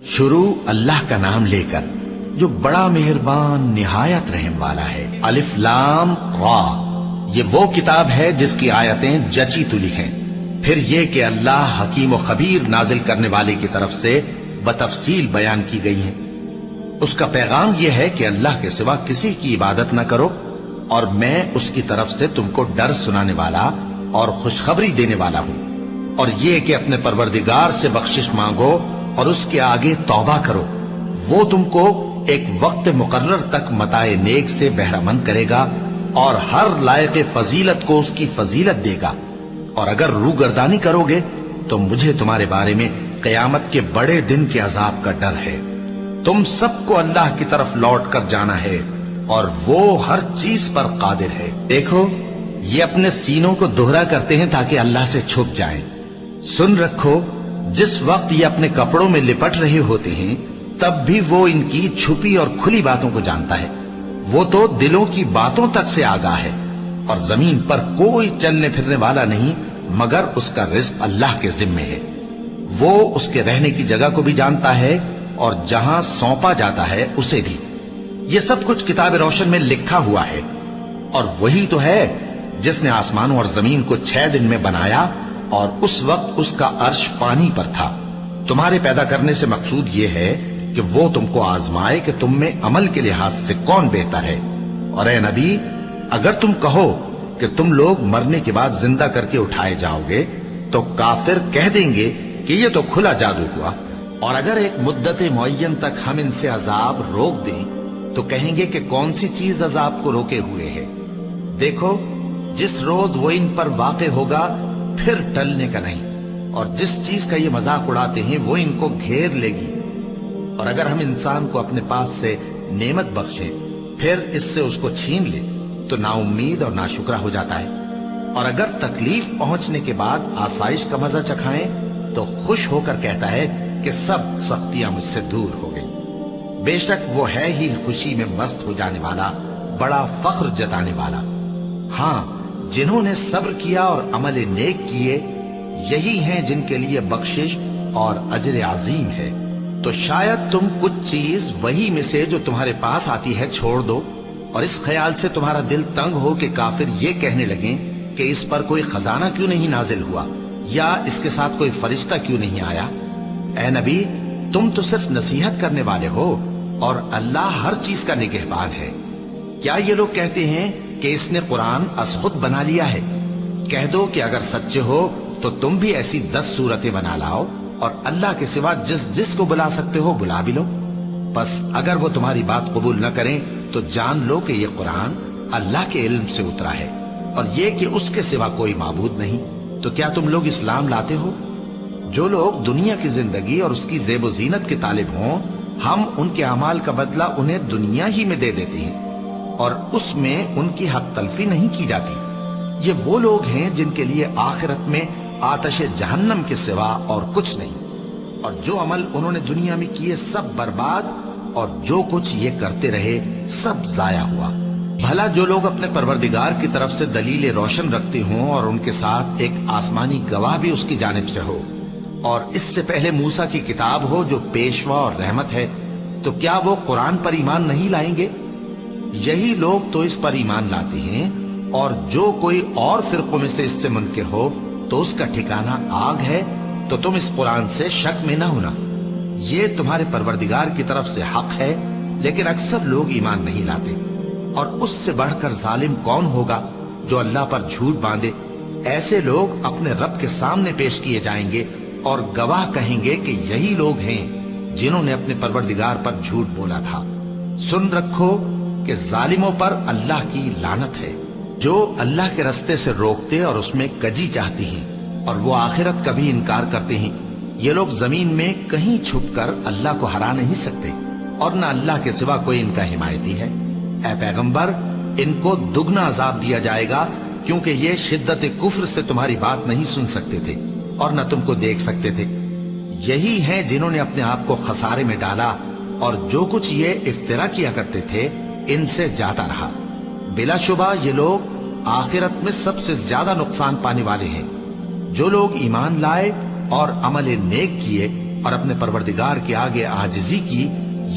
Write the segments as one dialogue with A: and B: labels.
A: شروع اللہ کا نام لے کر جو بڑا مہربان نہایت رحم والا ہے۔ الف لام را، یہ وہ کتاب ہے جس کی آیتیں جچی تلی ہیں۔ پھر یہ کہ اللہ حکیم و خبیر نازل کرنے والے کی طرف سے بتفصیل بیان کی گئی ہیں۔ اس کا پیغام یہ ہے کہ اللہ کے سوا کسی کی عبادت نہ کرو، اور میں اس کی طرف سے تم کو ڈر سنانے والا اور خوشخبری دینے والا ہوں۔ اور یہ کہ اپنے پروردگار سے بخشش مانگو اور اس کے آگے توبہ کرو، وہ تم کو ایک وقت مقرر تک متاع نیک سے بہرہ مند کرے گا اور ہر لائق فضیلت کو اس کی فضیلت دے گا۔ اور اگر روگردانی کرو گے تو مجھے تمہارے بارے میں قیامت کے بڑے دن کے عذاب کا ڈر ہے۔ تم سب کو اللہ کی طرف لوٹ کر جانا ہے اور وہ ہر چیز پر قادر ہے۔ دیکھو، یہ اپنے سینوں کو دوہرا کرتے ہیں تاکہ اللہ سے چھپ جائیں۔ سن رکھو، جس وقت یہ اپنے کپڑوں میں لپٹ رہے ہوتے ہیں تب بھی وہ ان کی چھپی اور کھلی باتوں کو جانتا ہے۔ وہ تو دلوں کی باتوں تک سے آگاہ ہے، اور زمین پر کوئی چلنے پھرنے والا نہیں مگر اس کا رزق اللہ کے ذمے ہے۔ وہ اس کے رہنے کی جگہ کو بھی جانتا ہے اور جہاں سونپا جاتا ہے اسے بھی۔ یہ سب کچھ کتاب روشن میں لکھا ہوا ہے۔ اور وہی تو ہے جس نے آسمانوں اور زمین کو 6 دن میں بنایا، اور اس وقت اس کا عرش پانی پر تھا۔ تمہارے پیدا کرنے سے مقصود یہ ہے کہ وہ تم کو آزمائے کہ تم میں عمل کے لحاظ سے کون بہتر ہے۔ اور اے نبی، اگر تم کہو کہ تم لوگ مرنے کے بعد زندہ کر کے اٹھائے جاؤ گے تو کافر کہہ دیں گے کہ یہ تو کھلا جادو ہوا۔ اور اگر ایک مدت معین تک ہم ان سے عذاب روک دیں تو کہیں گے کہ کون سی چیز عذاب کو روکے ہوئے ہے۔ دیکھو، جس روز وہ ان پر واقع ہوگا پھر ٹلنے کا نہیں، اور جس چیز کا یہ مذاق اڑاتے ہیں وہ ان کو گھیر لے گی۔ اور اگر ہم انسان کو اپنے پاس سے نعمت بخشیں پھر اس سے اس کو چھین لے تو نا امید اور ناشکرا ہو جاتا ہے۔ اور اگر تکلیف پہنچنے کے بعد آسائش کا مزہ چکھائیں تو خوش ہو کر کہتا ہے کہ سب سختیاں مجھ سے دور ہو گئی۔ بے شک وہ ہے ہی خوشی میں مست ہو جانے والا، بڑا فخر جتانے والا۔ ہاں، جنہوں نے صبر کیا اور عمل نیک کیے، یہی ہیں جن کے لیے بخشش اور اجر عظیم ہے۔ تو شاید تم کچھ چیز وہی میں سے جو تمہارے پاس آتی ہے چھوڑ دو، اور اس خیال سے تمہارا دل تنگ ہو کہ کافر یہ کہنے لگیں کہ اس پر کوئی خزانہ کیوں نہیں نازل ہوا، یا اس کے ساتھ کوئی فرشتہ کیوں نہیں آیا۔ اے نبی، تم تو صرف نصیحت کرنے والے ہو، اور اللہ ہر چیز کا نگہبان ہے۔ کیا یہ لوگ کہتے ہیں کہ اس نے قرآن از خود بنا لیا ہے؟ کہہ دو کہ اگر سچے ہو تو تم بھی ایسی 10 صورتیں بنا لاؤ، اور اللہ کے سوا جس جس کو بلا سکتے ہو بلا بھی لو۔ بس اگر وہ تمہاری بات قبول نہ کریں تو جان لو کہ یہ قرآن اللہ کے علم سے اترا ہے، اور یہ کہ اس کے سوا کوئی معبود نہیں۔ تو کیا تم لوگ اسلام لاتے ہو؟ جو لوگ دنیا کی زندگی اور اس کی زیب و زینت کے طالب ہوں، ہم ان کے اعمال کا بدلہ انہیں دنیا ہی میں دے دیتے ہیں، اور اس میں ان کی حق تلفی نہیں کی جاتی۔ یہ وہ لوگ ہیں جن کے لیے آخرت میں آتش جہنم کے سوا اور کچھ نہیں، اور جو عمل انہوں نے دنیا میں کیے سب برباد، اور جو کچھ یہ کرتے رہے سب ضائع ہوا۔ بھلا جو لوگ اپنے پروردگار کی طرف سے دلیل روشن رکھتے ہوں اور ان کے ساتھ ایک آسمانی گواہ بھی اس کی جانب سے ہو، اور اس سے پہلے موسیٰ کی کتاب ہو جو پیشوا اور رحمت ہے، تو کیا وہ قرآن پر ایمان نہیں لائیں گے؟ یہی لوگ تو اس پر ایمان لاتے ہیں، اور جو کوئی اور فرقوں میں سے اس سے منکر ہو تو اس کا ٹھکانہ آگ ہے۔ تو تم اس قرآن سے شک میں نہ ہونا، یہ تمہارے پروردگار کی طرف سے حق ہے، لیکن اکثر لوگ ایمان نہیں لاتے۔ اور اس سے بڑھ کر ظالم کون ہوگا جو اللہ پر جھوٹ باندھے؟ ایسے لوگ اپنے رب کے سامنے پیش کیے جائیں گے اور گواہ کہیں گے کہ یہی لوگ ہیں جنہوں نے اپنے پروردگار پر جھوٹ بولا تھا۔ سن رکھو کہ ظالموں پر اللہ کی لعنت ہے، جو اللہ کے رستے سے روکتے اور اس میں کجی چاہتی ہیں، اور وہ آخرت کا بھی انکار کرتے ہیں۔ یہ لوگ زمین میں کہیں چھپ کر اللہ کو ہرا نہیں سکتے، اور نہ اللہ کے سوا کوئی ان کا حمایتی ہے۔ اے پیغمبر، ان کو دگنا عذاب دیا جائے گا، کیونکہ یہ شدت کفر سے تمہاری بات نہیں سن سکتے تھے اور نہ تم کو دیکھ سکتے تھے۔ یہی ہیں جنہوں نے اپنے آپ کو خسارے میں ڈالا، اور جو کچھ یہ افترا کیا کرتے تھے ان سے جاتا رہا۔ بلا شبہ یہ لوگ آخرت میں سب سے زیادہ نقصان پانے والے ہیں۔ جو لوگ ایمان لائے اور عمل نیک کیے اور اپنے پروردگار کے آگے عاجزی کی،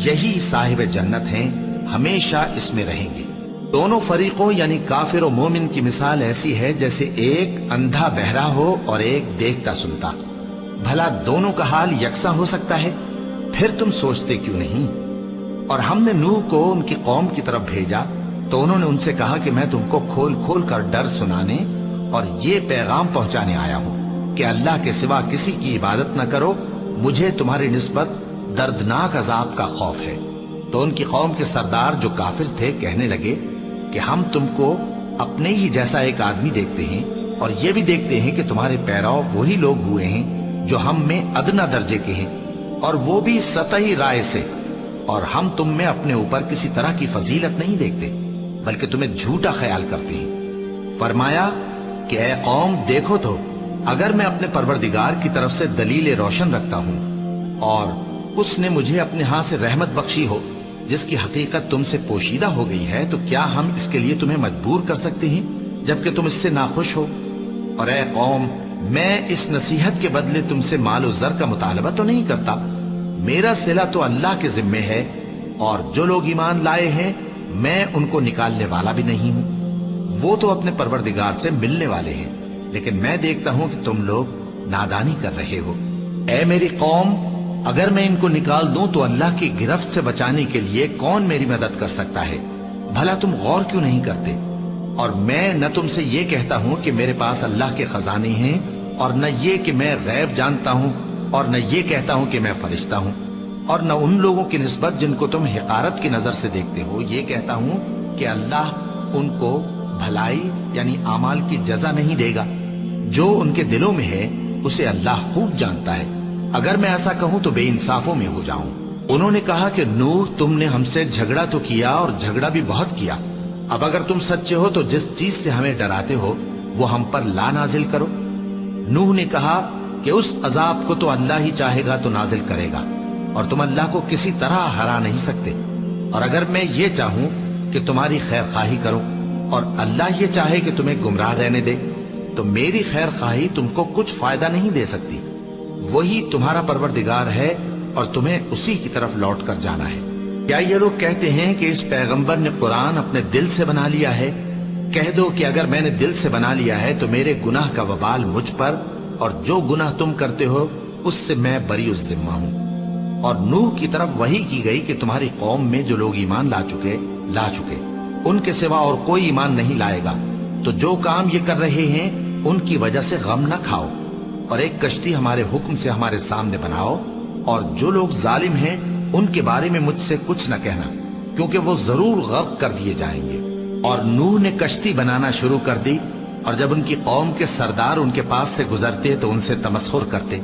A: یہی صاحب جنت ہیں، ہمیشہ اس میں رہیں گے۔ دونوں فریقوں یعنی کافر و مومن کی مثال ایسی ہے جیسے ایک اندھا بہرا ہو اور ایک دیکھتا سنتا۔ بھلا دونوں کا حال یکساں ہو سکتا ہے؟ پھر تم سوچتے کیوں نہیں؟ اور ہم نے نوح کو ان کی قوم کی طرف بھیجا تو انہوں نے ان سے کہا کہ میں تم کو کھول کھول کر ڈر سنانے اور یہ پیغام پہنچانے آیا ہوں کہ اللہ کے سوا کسی کی عبادت نہ کرو، مجھے تمہاری نسبت دردناک عذاب کا خوف ہے۔ تو ان کی قوم کے سردار جو کافر تھے کہنے لگے کہ ہم تم کو اپنے ہی جیسا ایک آدمی دیکھتے ہیں اور یہ بھی دیکھتے ہیں کہ تمہارے پیرو وہی لوگ ہوئے ہیں جو ہم میں ادنا درجے کے ہیں، اور وہ بھی سطحی رائے سے، اور ہم تم میں اپنے اوپر کسی طرح کی فضیلت نہیں دیکھتے بلکہ تمہیں جھوٹا خیال کرتے ہیں۔ فرمایا کہ اے قوم دیکھو تو، اگر میں اپنے پروردگار کی طرف سے دلیل روشن رکھتا ہوں اور اس نے مجھے اپنے ہاں سے رحمت بخشی ہو جس کی حقیقت تم سے پوشیدہ ہو گئی ہے، تو کیا ہم اس کے لیے تمہیں مجبور کر سکتے ہیں جبکہ تم اس سے ناخوش ہو؟ اور اے قوم، میں اس نصیحت کے بدلے تم سے مال و زر کا مطالبہ تو نہیں کرتا، میرا صلہ تو اللہ کے ذمے ہے، اور جو لوگ ایمان لائے ہیں میں ان کو نکالنے والا بھی نہیں ہوں، وہ تو اپنے پروردگار سے ملنے والے ہیں، لیکن میں دیکھتا ہوں کہ تم لوگ نادانی کر رہے ہو۔ اے میری قوم، اگر میں ان کو نکال دوں تو اللہ کی گرفت سے بچانے کے لیے کون میری مدد کر سکتا ہے؟ بھلا تم غور کیوں نہیں کرتے؟ اور میں نہ تم سے یہ کہتا ہوں کہ میرے پاس اللہ کے خزانے ہیں، اور نہ یہ کہ میں غیب جانتا ہوں، اور نہ یہ کہتا ہوں کہ میں فرشتہ ہوں، اور نہ ان لوگوں کی نسبت جن کو تم حقارت کی نظر سے دیکھتے ہو یہ کہتا ہوں کہ اللہ ان کو بھلائی یعنی اعمال کی جزا نہیں دے گا۔ جو ان کے دلوں میں ہے اسے اللہ خوب جانتا ہے، اگر میں ایسا کہوں تو بے انصافوں میں ہو جاؤں۔ انہوں نے کہا کہ نوح، تم نے ہم سے جھگڑا تو کیا اور جھگڑا بھی بہت کیا، اب اگر تم سچے ہو تو جس چیز سے ہمیں ڈراتے ہو وہ ہم پر لا نازل کرو۔ نوح نے کہا کہ اس عذاب کو تو اللہ ہی چاہے گا تو نازل کرے گا، اور تم اللہ کو کسی طرح ہرا نہیں سکتے، اور اگر میں یہ چاہوں کہ تمہاری خیر خواہی کروں اور اللہ یہ چاہے کہ تمہیں گمراہ رہنے دے تو میری خیر خواہی تم کو کچھ فائدہ نہیں دے سکتی۔ وہی تمہارا پروردگار ہے اور تمہیں اسی کی طرف لوٹ کر جانا ہے۔ کیا یہ لوگ کہتے ہیں کہ اس پیغمبر نے قرآن اپنے دل سے بنا لیا ہے؟ کہہ دو کہ اگر میں نے دل سے بنا لیا ہے تو میرے گناہ کا وبال مجھ پر، اور جو گناہ تم کرتے ہو اس سے میں بری الذمہ ہوں۔ اور نوح کی طرف وحی کی گئی کہ تمہاری قوم میں جو لوگ ایمان لا چکے ان کے سوا اور کوئی ایمان نہیں لائے گا، تو جو کام یہ کر رہے ہیں ان کی وجہ سے غم نہ کھاؤ، اور ایک کشتی ہمارے حکم سے ہمارے سامنے بناؤ، اور جو لوگ ظالم ہیں ان کے بارے میں مجھ سے کچھ نہ کہنا، کیونکہ وہ ضرور غرق کر دیے جائیں گے۔ اور نوح نے کشتی بنانا شروع کر دی، اور جب ان کی قوم کے سردار ان کے پاس سے گزرتے تو ان سے تمسخر کرتے۔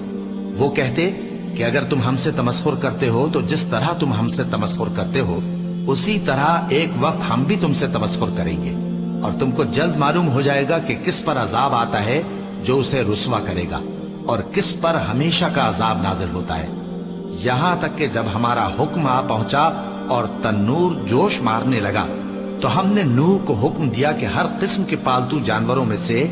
A: وہ کہتے کہ اگر تم ہم سے تمسخر کرتے ہو تو جس طرح تم ہم سے تمسخر کرتے ہو اسی طرح ایک وقت ہم بھی تم سے تمسخر کریں گے، اور تم کو جلد معلوم ہو جائے گا کہ کس پر عذاب آتا ہے جو اسے رسوا کرے گا، اور کس پر ہمیشہ کا عذاب نازل ہوتا ہے۔ یہاں تک کہ جب ہمارا حکم آ پہنچا اور تنور جوش مارنے لگا تو ہم نے نوح کو حکم دیا کہ ہر قسم کے پالتو جانوروں میں سے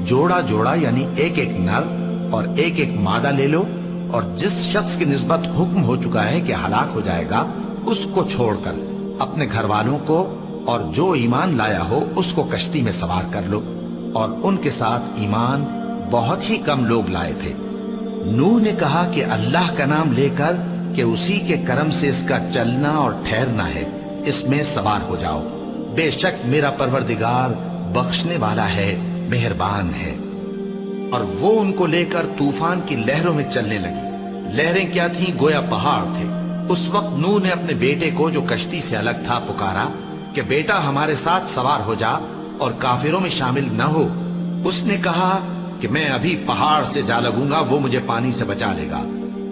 A: جوڑا جوڑا یعنی ایک ایک نر اور ایک ایک مادہ لے لو، اور جس شخص کی نسبت حکم ہو چکا ہے کہ ہلاک ہو جائے گا اس کو چھوڑ کر اپنے گھر والوں کو اور جو ایمان لایا ہو اس کو کشتی میں سوار کر لو۔ اور ان کے ساتھ ایمان بہت ہی کم لوگ لائے تھے۔ نوح نے کہا کہ اللہ کا نام لے کر کہ اسی کے کرم سے اس کا چلنا اور ٹھہرنا ہے، اس میں سوار ہو جاؤ، بے شک میرا پروردگار بخشنے والا ہے، مہربان ہے۔ اور وہ ان کو لے کر طوفان کی لہروں میں چلنے لگی۔ لہریں کیا تھیں؟ گویا پہاڑ تھے۔ اس وقت نوح نے اپنے بیٹے کو جو کشتی سے الگ تھا پکارا کہ بیٹا ہمارے ساتھ سوار ہو جا اور کافروں میں شامل نہ ہو۔ اس نے کہا کہ میں ابھی پہاڑ سے جا لگوں گا، وہ مجھے پانی سے بچا لے گا۔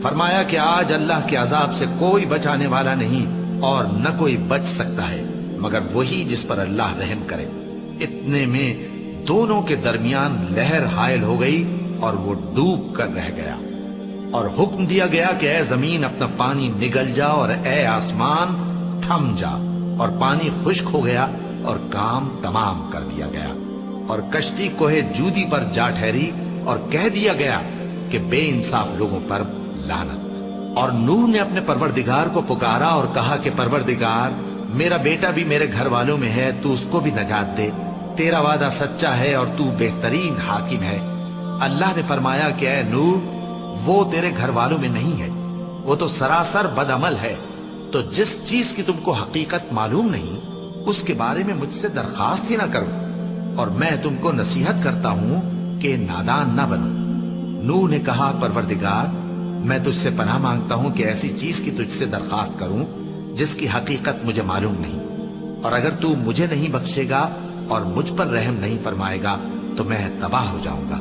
A: فرمایا کہ آج اللہ کے عذاب سے کوئی بچانے والا نہیں اور نہ کوئی بچ سکتا ہے مگر وہی جس پر اللہ رحم کرے۔ اتنے میں دونوں کے درمیان لہر حائل ہو گئی اور وہ ڈوب کر رہ گیا، اور حکم دیا گیا کہ اے زمین اپنا پانی نگل جا اور اے آسمان تھم جا، اور پانی خشک ہو گیا اور کام تمام کر دیا گیا، اور کشتی کوہ جودی پر جا ٹھہری، اور کہہ دیا گیا کہ بے انصاف لوگوں پر لعنت۔ اور نوح نے اپنے پروردگار کو پکارا اور کہا کہ پروردگار، میرا بیٹا بھی میرے گھر والوں میں ہے، تو اس کو بھی نجات دے، تیرا وعدہ سچا ہے اور تو بہترین حاکم ہے۔ اللہ نے فرمایا کہ اے نوح، وہ تیرے گھر والوں میں نہیں ہے، وہ تو سراسر بد عمل ہے، تو جس چیز کی تم کو حقیقت معلوم نہیں اس کے بارے میں مجھ سے درخواست ہی نہ کرو، اور میں تم کو نصیحت کرتا ہوں کہ نادان نہ بنو۔ نوح نے کہا پروردگار، میں تجھ سے پناہ مانگتا ہوں کہ ایسی چیز کی تجھ سے درخواست کروں جس کی حقیقت مجھے معلوم نہیں، اور اگر تو مجھے نہیں بخشے گا اور مجھ پر رحم نہیں فرمائے گا تو میں تباہ ہو جاؤں گا۔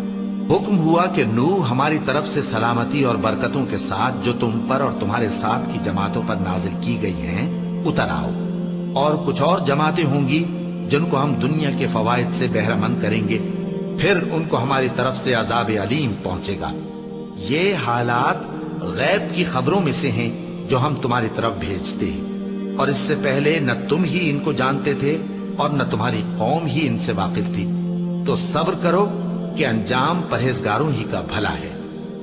A: حکم ہوا کہ نوح، ہماری طرف سے سلامتی اور برکتوں کے ساتھ جو تم پر اور تمہارے ساتھ کی جماعتوں پر نازل کی گئی ہیں اتر آؤ، اور کچھ اور جماعتیں ہوں گی جن کو ہم دنیا کے فوائد سے بہرہ مند کریں گے، پھر ان کو ہماری طرف سے عذاب علیم پہنچے گا۔ یہ حالات غیب کی خبروں میں سے ہیں جو ہم تمہاری طرف بھیجتے ہیں، اور اس سے پہلے نہ تم ہی ان کو جانتے تھے اور نہ تمہاری قوم ہی ان سے واقف تھی، تو صبر کرو کہ انجام پرہیزگاروں ہی کا بھلا ہے۔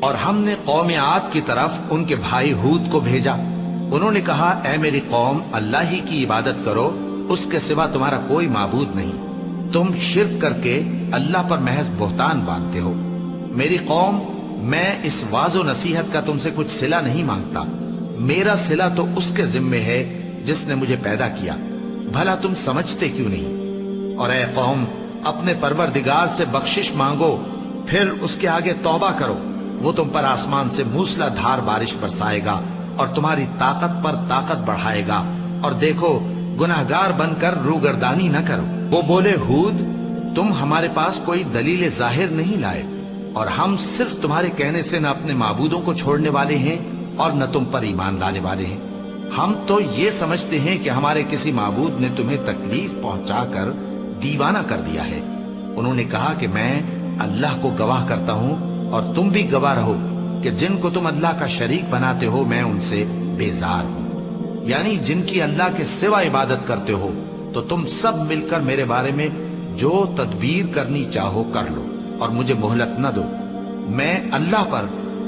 A: اور ہم نے قوم عاد کی طرف ان کے بھائی ہود کو بھیجا، انہوں نے کہا اے میری قوم، اللہ ہی کی عبادت کرو، اس کے سوا تمہارا کوئی معبود نہیں، تم شرک کر کے اللہ پر محض بہتان باندھتے ہو۔ میری قوم، میں اس واعظ و نصیحت کا تم سے کچھ صلہ نہیں مانگتا، میرا صلہ تو اس کے ذمے ہے جس نے مجھے پیدا کیا، بھلا تم سمجھتے کیوں نہیں؟ اور اے قوم، اپنے پروردگار سے بخشش مانگو، پھر اس کے آگے توبہ کرو، وہ تم پر آسمان سے موسلا دھار بارش برسائے گا اور تمہاری طاقت پر طاقت بڑھائے گا، اور دیکھو گناہگار بن کر روگردانی نہ کرو۔ وہ بولے ہود، تم ہمارے پاس کوئی دلیل ظاہر نہیں لائے، اور ہم صرف تمہارے کہنے سے نہ اپنے معبودوں کو چھوڑنے والے ہیں اور نہ تم پر ایمان لانے والے ہیں، ہم تو یہ سمجھتے ہیں کہ ہمارے کسی معبود نے تمہیں تکلیف پہنچا کر دیوانہ کر دیا ہے۔ انہوں نے کہا کہ میں اللہ کو گواہ کرتا ہوں اور تم بھی گواہ رہو کہ جن کو تم اللہ کا شریک بناتے ہو میں ان سے بیزار ہوں، یعنی جن کی اللہ کے سوا عبادت کرتے ہو، تو تم سب مل کر میرے بارے میں جو تدبیر کرنی چاہو کر لو اور مجھے مہلت نہ دو۔ میں اللہ پر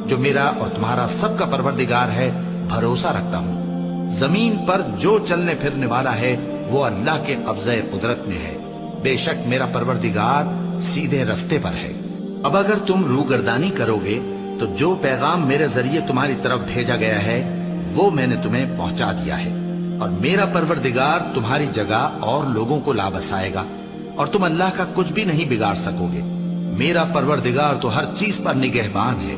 A: جو میرا اور تمہارا سب کا پروردگار ہے بھروسہ رکھتا ہوں، زمین پر جو چلنے پھرنے والا ہے وہ اللہ کے قبضہ قدرت میں ہے، بے شک میرا پروردگار سیدھے رستے پر ہے۔ اب اگر تم روگردانی کرو گے تو جو پیغام میرے ذریعے تمہاری طرف بھیجا گیا ہے وہ میں نے تمہیں پہنچا دیا ہے، اور میرا پروردگار تمہاری جگہ اور لوگوں کو لا بسائے گا، اور تم اللہ کا کچھ بھی نہیں بگاڑ سکو گے۔ میرا پروردگار تو ہر چیز پر نگہبان ہے۔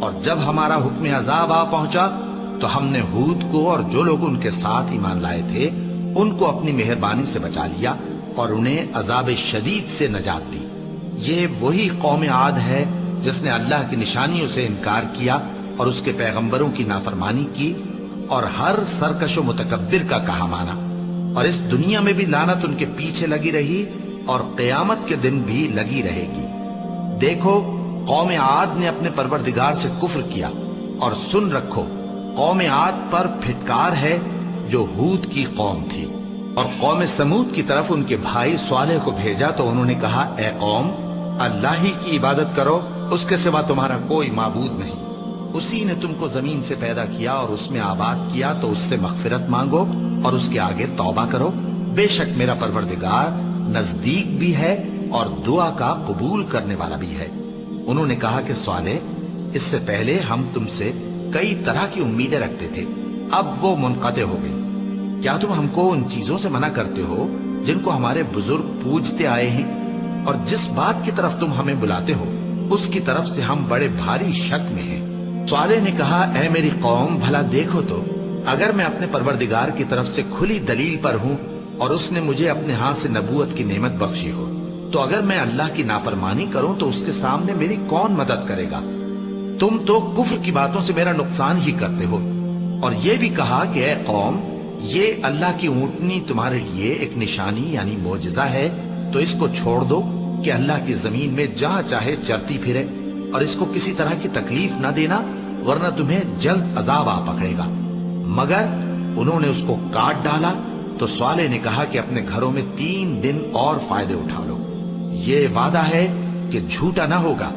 A: اور جب ہمارا حکم عذاب آ پہنچا تو ہم نے ہود کو اور جو لوگ ان کے ساتھ ایمان لائے تھے ان کو اپنی مہربانی سے بچا لیا اور انہیں عذاب شدید سے نجات دی۔ یہ وہی قوم عاد ہے جس نے اللہ کی نشانیوں سے انکار کیا اور اس کے پیغمبروں کی نافرمانی کی اور ہر سرکش و متکبر کا کہا مانا، اور اس دنیا میں بھی لعنت ان کے پیچھے لگی رہی اور قیامت کے دن بھی لگی رہے گی۔ دیکھو، قوم عاد نے اپنے پروردگار سے کفر کیا، اور سن رکھو، قوم عاد پر پھٹکار ہے جو ہود کی قوم تھی۔ اور قوم سمود کی طرف ان کے بھائی صالح کو بھیجا تو انہوں نے کہا اے قوم، اللہ ہی کی عبادت کرو، اس کے سوا تمہارا کوئی معبود نہیں، اسی نے تم کو زمین سے پیدا کیا اور اس میں آباد کیا، تو اس سے مغفرت مانگو اور اس کے آگے توبہ کرو، بے شک میرا پروردگار نزدیک بھی ہے اور دعا کا قبول کرنے والا بھی ہے۔ انہوں نے کہا کہ صالح، اس سے پہلے ہم تم سے کئی طرح کی امیدیں رکھتے تھے، اب وہ منقطع ہو گئی، کیا تم ہم کو ان چیزوں سے منع کرتے ہو جن کو ہمارے بزرگ پوجتے آئے ہیں، اور جس بات کی طرف تم ہمیں بلاتے ہو اس کی طرف سے ہم بڑے بھاری شک میں ہیں۔ صالح نے کہا اے میری قوم، بھلا دیکھو تو، اگر میں اپنے پروردگار کی طرف سے کھلی دلیل پر ہوں اور اس نے مجھے اپنے ہاتھ سے نبوت کی نعمت بخشی ہو، تو اگر میں اللہ کی نافرمانی کروں تو اس کے سامنے میری کون مدد کرے گا؟ تم تو کفر کی باتوں سے میرا نقصان ہی کرتے ہو۔ اور یہ بھی کہا کہ اے قوم، یہ اللہ کی اونٹنی تمہارے لیے ایک نشانی یعنی معجزہ ہے، تو اس کو چھوڑ دو کہ اللہ کی زمین میں جہاں چاہے چرتی پھرے، اور اس کو کسی طرح کی تکلیف نہ دینا، ورنہ تمہیں جلد عذاب آ پکڑے گا۔ مگر انہوں نے اس کو کاٹ ڈالا تو صالح نے کہا کہ اپنے گھروں میں 3 دن اور فائدے اٹھا لو، یہ وعدہ ہے کہ جھوٹا نہ ہوگا۔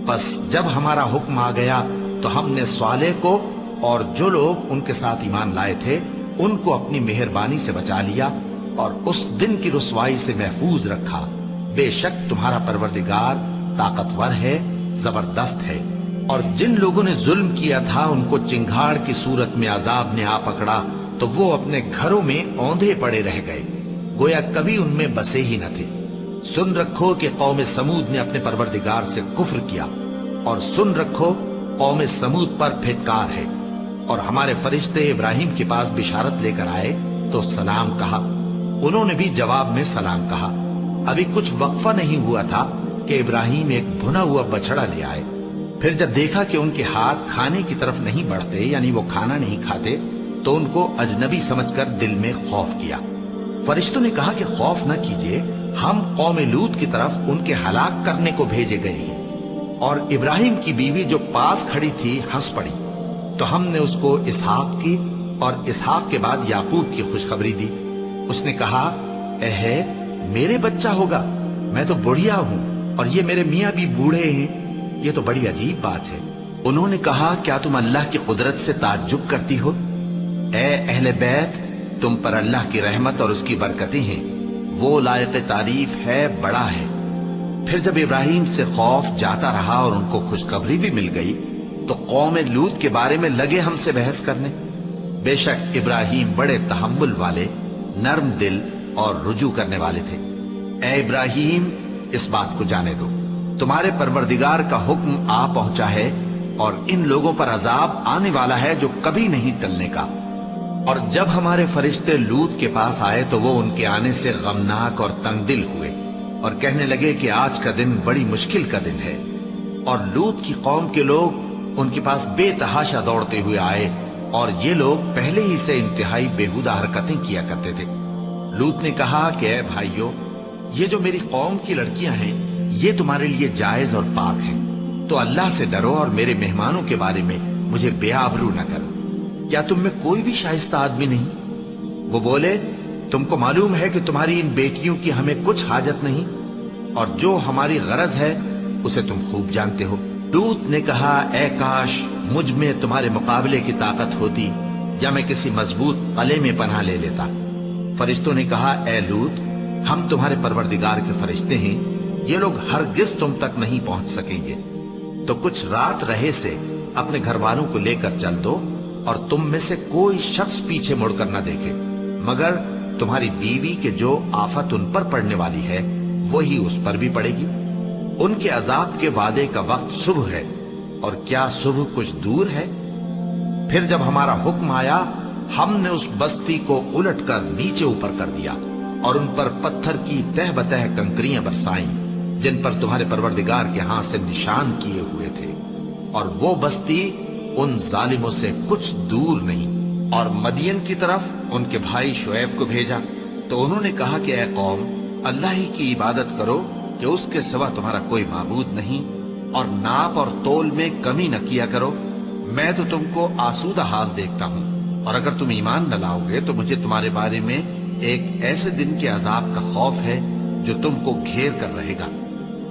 A: پس جب ہمارا حکم آ گیا تو ہم نے صالح کو اور جو لوگ ان کے ساتھ ایمان لائے تھے ان کو اپنی مہربانی سے بچا لیا اور اس دن کی رسوائی سے محفوظ رکھا۔ بے شک تمہارا پروردگار طاقتور ہے، زبردست ہے۔ اور جن لوگوں نے ظلم کیا تھا ان کو چنگھاڑ کی صورت میں عذاب نے آ پکڑا تو وہ اپنے گھروں میں اوندھے پڑے رہ گئے، گویا کبھی ان میں بسے ہی نہ تھے۔ سن رکھو کہ قوم سمود نے اپنے پروردگار سے کفر کیا، اور سن رکھو قوم سمود پر پھٹکار ہے۔ اور ہمارے فرشتے ابراہیم کے پاس بشارت لے کر آئے تو سلام کہا، انہوں نے بھی جواب میں سلام کہا۔ ابھی کچھ وقفہ نہیں ہوا تھا کہ ابراہیم ایک بھنا ہوا بچڑا لے آئے۔ پھر جب دیکھا کہ ان کے ہاتھ کھانے کی طرف نہیں بڑھتے، یعنی وہ کھانا نہیں کھاتے، تو ان کو اجنبی سمجھ کر دل میں خوف کیا۔ فرشتوں نے کہا کہ خوف نہ کیجیے، ہم قوم لوط کی طرف ان کے ہلاک کرنے کو بھیجے گئے ہیں۔ اور ابراہیم کی بیوی جو پاس کھڑی تھی ہنس پڑی، تو ہم نے اس کو اسحاق کی اور اسحاق کے بعد یعقوب کی خوشخبری دی۔ اس نے کہا، اے میرے بچہ ہوگا، میں تو بڑھیا ہوں اور یہ میرے میاں بھی بوڑھے ہیں، یہ تو بڑی عجیب بات ہے۔ انہوں نے کہا، کیا تم اللہ کی قدرت سے تعجب کرتی ہو؟ اے اہل بیت، تم پر اللہ کی رحمت اور اس کی برکتیں ہیں، وہ لائق تعریف ہے، بڑا ہے۔ پھر جب ابراہیم سے خوف جاتا رہا اور ان کو خوشخبری بھی مل گئی تو قوم لوط کے بارے میں لگے ہم سے بحث کرنے۔ بے شک ابراہیم بڑے تحمل والے، نرم دل اور رجوع کرنے والے تھے۔ اے ابراہیم، اس بات کو جانے دو، تمہارے پروردگار کا حکم آ پہنچا ہے اور ان لوگوں پر عذاب آنے والا ہے جو کبھی نہیں ٹلنے کا۔ اور جب ہمارے فرشتے لوط کے پاس آئے تو وہ ان کے آنے سے غمناک اور تنگ دل ہوئے اور کہنے لگے کہ آج کا دن بڑی مشکل کا دن ہے۔ اور لوط کی قوم کے لوگ ان کے پاس بے تحاشا دوڑتے ہوئے آئے، اور یہ لوگ پہلے ہی سے انتہائی بےہودہ حرکتیں کیا کرتے تھے۔ لوط نے کہا کہ اے بھائیو، یہ جو میری قوم کی لڑکیاں ہیں یہ تمہارے لیے جائز اور پاک ہیں، تو اللہ سے ڈرو اور میرے مہمانوں کے بارے میں مجھے بے آبرو نہ کرو۔ کیا تم میں کوئی بھی شائستہ آدمی نہیں؟ وہ بولے، تم کو معلوم ہے کہ تمہاری ان بیٹیوں کی ہمیں کچھ حاجت نہیں، اور جو ہماری غرض ہے اسے تم خوب جانتے ہو۔ لوط نے کہا، اے کاش مجھ میں تمہارے مقابلے کی طاقت ہوتی، یا میں کسی مضبوط قلعے میں پناہ لے لیتا۔ فرشتوں نے کہا، اے لوط، ہم تمہارے پروردگار کے فرشتے ہیں، یہ لوگ ہرگز تم تک نہیں پہنچ سکیں گے، تو کچھ رات رہے سے اپنے گھر والوں کو لے کر چل دو، اور تم میں سے کوئی شخص پیچھے مڑ کر نہ دیکھے، مگر تمہاری بیوی کے جو آفت ان پر پڑنے والی ہے وہی اس پر بھی پڑے گی۔ ان کے عذاب کے وعدے کا وقت صبح ہے، اور کیا صبح کچھ دور ہے؟ پھر جب ہمارا حکم آیا ہم نے اس بستی کو الٹ کر نیچے اوپر کر دیا اور ان پر پتھر کی تہ بتہ کنکریاں برسائیں جن پر تمہارے پروردگار کے ہاں سے نشان کیے ہوئے تھے، اور وہ بستی ان ظالموں سے کچھ دور نہیں۔ اور مدین کی طرف ان کے بھائی شعیب کو بھیجا تو انہوں نے کہا کہ اے قوم، اللہ ہی کی عبادت کرو کہ اس کے سوا تمہارا کوئی معبود نہیں، اور ناپ اور تول میں کمی نہ کیا کرو، میں تو تم کو آسودہ حال دیکھتا ہوں، اور اگر تم ایمان نہ لاؤ گے تو مجھے تمہارے بارے میں ایک ایسے دن کے عذاب کا خوف ہے جو تم کو گھیر کر رہے گا۔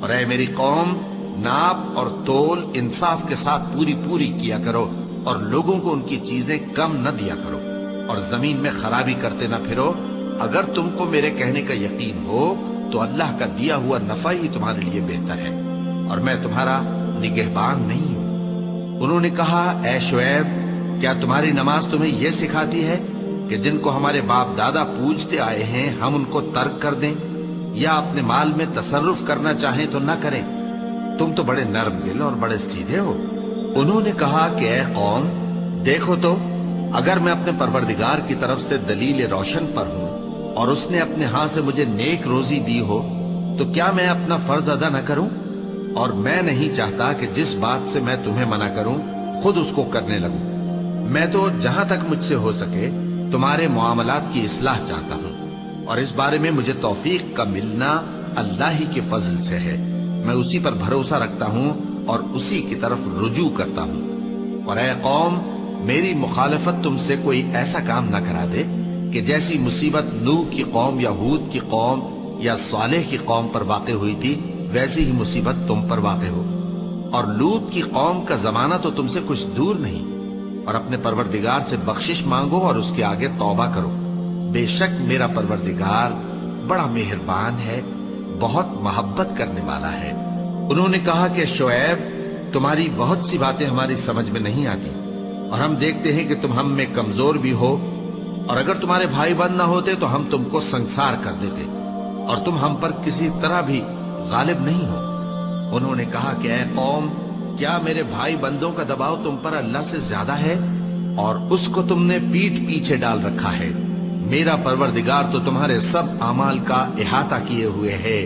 A: اور اے میری قوم، ناپ اور تول انصاف کے ساتھ پوری کیا کرو، اور لوگوں کو ان کی چیزیں کم نہ دیا کرو، اور زمین میں خرابی کرتے نہ پھرو۔ اگر تم کو میرے کہنے کا یقین ہو تو اللہ کا دیا ہوا نفع ہی تمہارے لیے بہتر ہے، اور میں تمہارا نگہبان نہیں ہوں۔ انہوں نے کہا، اے شعیب، کیا تمہاری نماز تمہیں یہ سکھاتی ہے کہ جن کو ہمارے باپ دادا پوجتے آئے ہیں ہم ان کو ترک کر دیں، یا اپنے مال میں تصرف کرنا چاہیں تو نہ کریں؟ تم تو بڑے نرم دل اور بڑے سیدھے ہو۔ انہوں نے کہا کہ اے قوم، دیکھو تو، اگر میں اپنے پروردگار کی طرف سے دلیل روشن پر ہوں اور اس نے اپنے ہاں سے مجھے نیک روزی دی ہو تو کیا میں اپنا فرض ادا نہ کروں؟ اور میں نہیں چاہتا کہ جس بات سے میں تمہیں منع کروں خود اس کو کرنے لگوں۔ میں تو جہاں تک مجھ سے ہو سکے تمہارے معاملات کی اصلاح چاہتا ہوں، اور اس بارے میں مجھے توفیق کا ملنا اللہ ہی کے فضل سے ہے۔ میں اسی پر بھروسہ رکھتا ہوں اور اسی کی طرف رجوع کرتا ہوں۔ اور اے قوم، میری مخالفت تم سے کوئی ایسا کام نہ کرا دے کہ جیسی مصیبت نوح کی قوم یا ہود کی قوم یا صالح کی قوم پر واقع ہوئی تھی ویسی ہی مصیبت تم پر واقع ہو۔ اور لوط کی قوم کا زمانہ تو تم سے کچھ دور نہیں، اور اپنے پروردگار سے بخشش مانگو اور اس کے آگے توبہ کرو، بے شک میرا پروردگار بڑا مہربان ہے، بہت محبت کرنے والا ہے۔ انہوں نے کہا کہ شعیب، تمہاری بہت سی باتیں ہماری سمجھ میں نہیں آتی، اور ہم دیکھتے ہیں کہ تم ہم میں کمزور بھی ہو، اور اگر تمہارے بھائی بند نہ ہوتے تو ہم تم کو سنسار کر دیتے، اور تم ہم پر کسی طرح بھی غالب نہیں ہو۔ انہوں نے کہا کہ اے قوم، کیا میرے بھائی بندوں کا دباؤ تم پر اللہ سے زیادہ ہے، اور اس کو تم نے پیٹھ پیچھے ڈال رکھا ہے؟ میرا پروردگار تو تمہارے سب اعمال کا احاطہ کیے ہوئے ہے۔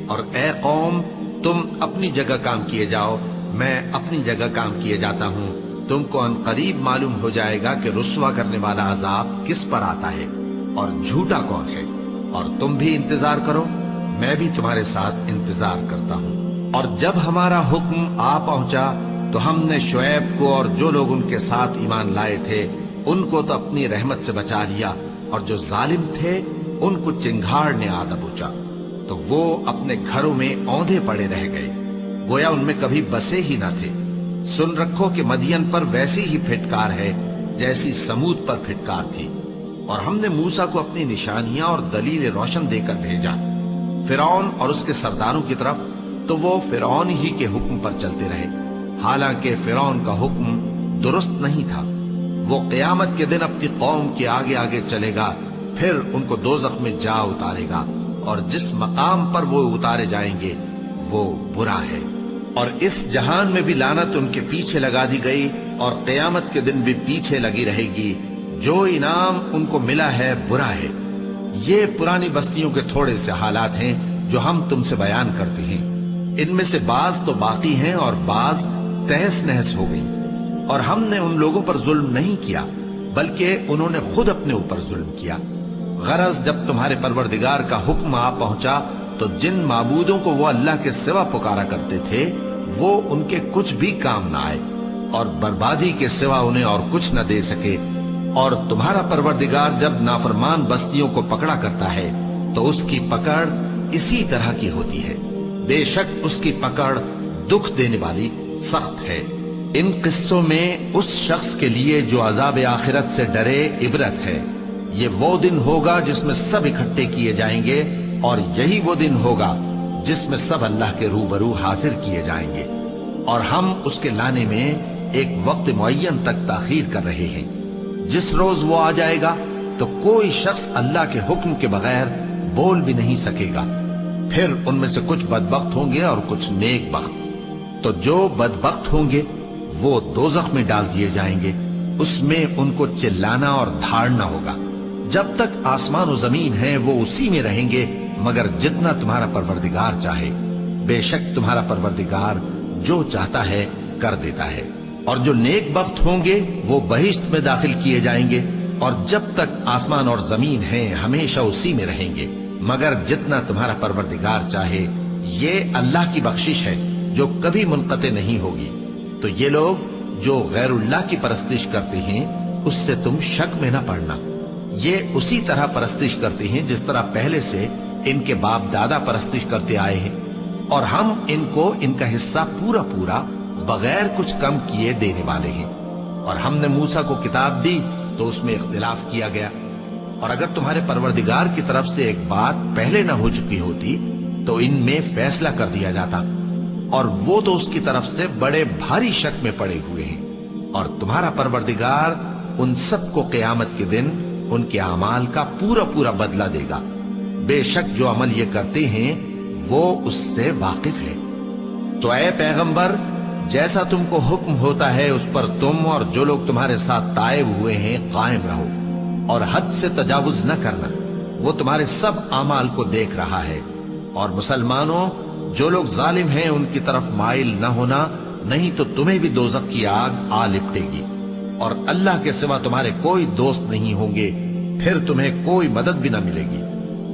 A: اور اے قوم، تم اپنی جگہ کام کیے جاؤ، میں اپنی جگہ کام کیے جاتا ہوں۔ تم کو ان قریب معلوم ہو جائے گا کہ رسوا کرنے والا عذاب کس پر آتا ہے اور جھوٹا کون ہے، اور تم بھی انتظار کرو، میں بھی تمہارے ساتھ انتظار کرتا ہوں۔ اور جب ہمارا حکم آ پہنچا تو ہم نے شعیب کو اور جو لوگ ان کے ساتھ ایمان لائے تھے ان کو تو اپنی رحمت سے بچا لیا، اور جو ظالم تھے ان کو چنگھاڑ نے آ دبوچا، تو وہ اپنے گھروں میں اوندھے پڑے رہ گئے، گویا ان میں کبھی بسے ہی نہ تھے۔ سن رکھو کہ مدین پر ویسی ہی پھٹکار ہے جیسی سمود پر پھٹکار تھی، اور ہم نے موسیٰ کو اپنی نشانیاں اور دلیل روشن دے کر بھیجا فرعون اور اس کے سرداروں کی طرف، تو وہ فرعون ہی کے حکم پر چلتے رہے، حالانکہ فرعون کا حکم درست نہیں تھا۔ وہ قیامت کے دن اپنی قوم کے آگے آگے چلے گا، پھر ان کو دوزخ میں جا اتارے گا، اور جس مقام پر وہ اتارے جائیں گے وہ برا ہے۔ اور اس جہان میں بھی لعنت ان کے پیچھے لگا دی گئی، اور قیامت کے دن بھی پیچھے لگی رہے گی۔ جو انعام ان کو ملا ہے برا ہے۔ یہ پرانی بستیوں کے تھوڑے سے حالات ہیں جو ہم تم سے بیان کرتے ہیں، ان میں سے بعض تو باقی ہیں اور بعض تہس نہس ہو گئی۔ اور ہم نے ان لوگوں پر ظلم نہیں کیا، بلکہ انہوں نے خود اپنے اوپر ظلم کیا۔ غرض جب تمہارے پروردگار کا حکم آ پہنچا تو جن معبودوں کو وہ اللہ کے سوا پکارا کرتے تھے وہ ان کے کچھ بھی کام نہ آئے، اور بربادی کے سوا انہیں اور کچھ نہ دے سکے۔ اور تمہارا پروردگار جب نافرمان بستیوں کو پکڑا کرتا ہے تو اس کی پکڑ اسی طرح کی ہوتی ہے، بے شک اس کی پکڑ دکھ دینے والی سخت ہے۔ ان قصوں میں اس شخص کے لیے جو عذاب آخرت سے ڈرے عبرت ہے۔ یہ وہ دن ہوگا جس میں سب اکٹھے کیے جائیں گے، اور یہی وہ دن ہوگا جس میں سب اللہ کے روبرو حاضر کیے جائیں گے، اور ہم اس کے لانے میں ایک وقت معین تک تاخیر کر رہے ہیں۔ جس روز وہ آ جائے گا تو کوئی شخص اللہ کے حکم کے بغیر بول بھی نہیں سکے گا۔ پھر ان میں سے کچھ بدبخت ہوں گے اور کچھ نیک بخت، تو جو بدبخت ہوں گے وہ دوزخ میں ڈال دیے جائیں گے، اس میں ان کو چلانا اور دھاڑنا ہوگا۔ جب تک آسمان و زمین ہیں وہ اسی میں رہیں گے مگر جتنا تمہارا پروردگار چاہے، بے شک تمہارا پروردگار جو چاہتا ہے کر دیتا ہے۔ اور جو نیک بخت ہوں گے وہ بہشت میں داخل کیے جائیں گے، اور جب تک آسمان اور زمین ہیں ہمیشہ اسی میں رہیں گے مگر جتنا تمہارا پروردگار چاہے۔ یہ اللہ کی بخشش ہے جو کبھی منقطع نہیں ہوگی۔ تو یہ لوگ جو غیر اللہ کی پرستش کرتے ہیں اس سے تم شک میں نہ پڑنا، یہ اسی طرح پرستش کرتے ہیں جس طرح پہلے سے ان کے باپ دادا پرستش کرتے آئے ہیں، اور ہم ان کو ان کا حصہ پورا پورا بغیر کچھ کم کیے دینے والے ہیں۔ اور ہم نے موسیٰ کو کتاب دی تو اس میں اختلاف کیا گیا، اور اگر تمہارے پروردگار کی طرف سے ایک بات پہلے نہ ہو چکی ہوتی تو ان میں فیصلہ کر دیا جاتا، اور وہ تو اس کی طرف سے بڑے بھاری شک میں پڑے ہوئے ہیں۔ اور تمہارا پروردگار ان سب کو قیامت کے دن ان کے اعمال کا پورا پورا بدلہ دے گا، بے شک جو عمل یہ کرتے ہیں وہ اس سے واقف ہے۔ تو اے پیغمبر، جیسا تم کو حکم ہوتا ہے اس پر تم اور جو لوگ تمہارے ساتھ تائب ہوئے ہیں قائم رہو، اور حد سے تجاوز نہ کرنا، وہ تمہارے سب اعمال کو دیکھ رہا ہے۔ اور مسلمانوں، جو لوگ ظالم ہیں ان کی طرف مائل نہ ہونا، نہیں تو تمہیں بھی دوزخ کی آگ آ لپٹے گی، اور اللہ کے سوا تمہارے کوئی دوست نہیں ہوں گے، پھر تمہیں کوئی مدد بھی نہ ملے گی۔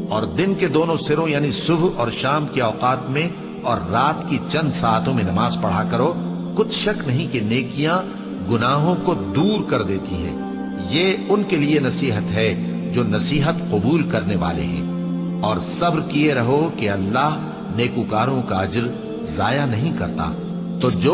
A: اور دن کے دونوں سروں یعنی صبح اور شام کے اوقات میں اور رات کی چند ساعتوں میں نماز پڑھا کرو، کچھ شک نہیں کہ نیکیاں گناہوں کو دور کر دیتی ہیں۔ یہ ان کے لیے نصیحت ہے جو نصیحت قبول کرنے والے ہیں۔ اور صبر کیے رہو کہ اللہ نیکوکاروں کا اجر ضائع نہیں کرتا۔ تو جو